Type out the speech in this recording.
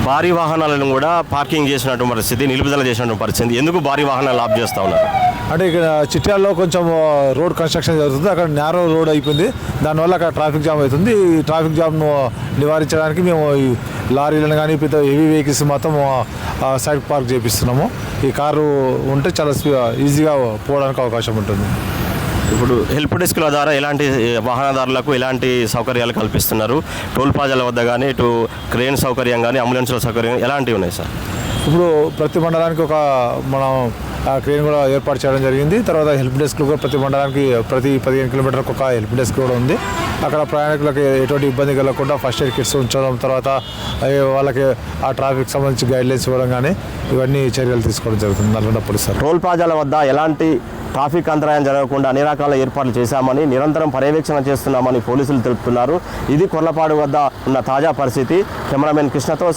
భారీ వాహనాలను కూడా పార్కింగ్ చేసినటువంటి పరిస్థితి, నిలుపుదల చేసినటువంటి పరిస్థితి, ఎందుకు భారీ వాహనాలు ఆఫ్ చేస్తూ ఉన్నారు? అంటే ఇక్కడ చిట్యాలలో కొంచెం రోడ్ కన్స్ట్రక్షన్ జరుగుతుంది, అక్కడ నేరో రోడ్ అయిపోయింది, దానివల్ల అక్కడ ట్రాఫిక్ జామ్ అవుతుంది. ఈ ట్రాఫిక్ జామ్ను నివారించడానికి మేము ఈ లారీలను కానీ పెద్ద హెవీ వెహికల్స్ మొత్తం సైడ్ పార్క్ చేపిస్తున్నాము. ఈ కారు ఉంటే చాలా ఈజీగా పోవడానికి అవకాశం ఉంటుంది. ఇప్పుడు హెల్ప్ డెస్క్ల ద్వారా ఎలాంటి వాహనదారులకు ఎలాంటి సౌకర్యాలు కల్పిస్తున్నారు? టోల్ ప్లాజాల వద్ద కానీ ఇటు క్రేన్ సౌకర్యం కానీ అంబులెన్స్ల సౌకర్యం ఎలాంటివి ఉన్నాయి సార్? ఇప్పుడు ప్రతి మండలానికి ఒక మనం క్రేన్ కూడా ఏర్పాటు చేయడం జరిగింది. తర్వాత హెల్ప్ డెస్క్లు కూడా ప్రతి మండలానికి ప్రతి 15 కిలోమీటర్లకు ఒక హెల్ప్ డెస్క్ కూడా ఉంది. అక్కడ ప్రయాణికులకు ఎటువంటి ఇబ్బంది కలగకుండా ఫస్ట్ ఎయిడ్ కిట్స్ ఉంచడం, తర్వాత వాళ్ళకి ఆ ట్రాఫిక్ సంబంధించి గైడ్లైన్స్ ఇవ్వడం కానీ ఇవన్నీ చర్యలు తీసుకోవడం జరుగుతుంది నల్గొండ పోలీసు. టోల్ ప్లాజాల వద్ద ఎలాంటి ట్రాఫిక్ అంతరాయం జరగకుండా అన్ని రకాల ఏర్పాట్లు చేశామని, నిరంతరం పర్యవేక్షణ చేస్తున్నామని పోలీసులు తెలుపుతున్నారు. ఇది కొర్లపాడు వద్ద ఉన్న తాజా పరిస్థితి. కెమెరామెన్ కృష్ణతో